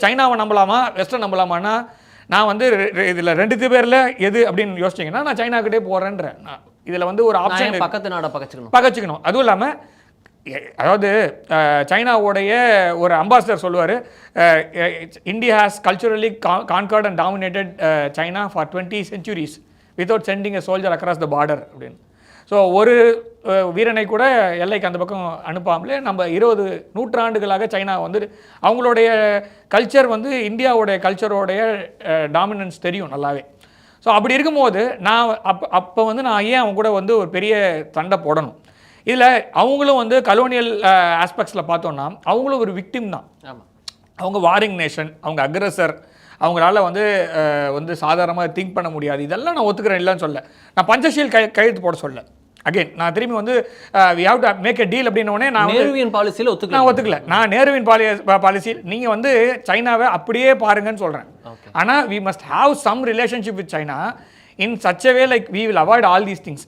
சைனாவை நம்பலாமா வெஸ்டர்ன் நம்பலாமான்னா நான் வந்து இதில் 2 பேரில் எது அப்படின்னு யோசிச்சிங்கன்னா நான் சைனாக்கிட்டே போகிறேன்றேன். இதில் வந்து ஒரு ஆப்ஷன் பக்கத்து நாடை பகச்சிக்கணும். அதுவும் இல்லாமல் அதாவது சைனாவுடைய ஒரு அம்பாசிடர் சொல்லுவார், India has culturally conquered and dominated China for 20 centuries without sending a soldier across the border அப்படின்னு. ஸோ ஒரு வீரனை கூட எல்லைக்கு அந்த பக்கம் அனுப்பாமலே நம்ம 20 நூற்றாண்டுகளாக சைனா வந்து அவங்களுடைய கல்ச்சர் வந்து இந்தியாவுடைய கல்ச்சரோடைய டாமினன்ஸ் தெரியும் நல்லாவே. ஸோ அப்படி இருக்கும்போது நான் அப்போ வந்து நான் ஏன் அவங்க கூட வந்து ஒரு பெரிய சண்டை போடணும்? இதில் அவங்களும் வந்து கலோனியல் ஆஸ்பெக்ட்ஸில் பார்த்தோன்னா அவங்களும் ஒரு விக்டிம் தான். அவங்க வாரிங் நேஷன், அவங்க அக்ரஸர், அவங்களால வந்து சாதாரணமாக திங்க் பண்ண முடியாது. இதெல்லாம் நான் ஒத்துக்கிறேன், இல்லைன்னு சொல்ல. நான் பஞ்சஷீல் கையெழுத்து போட சொல்ல. அகைன் நான் திரும்பி வந்து we have to make a deal அப்படின்னோடனே நான் நேருவின் பாலிசியில் ஒத்துக்கல. நான் நேருவின் பாலிசியில் நீங்கள் வந்து சைனாவை அப்படியே பாருங்கன்னு சொல்கிறேன். ஆனால் we must have some relationship with China in such a way like we will avoid all these things.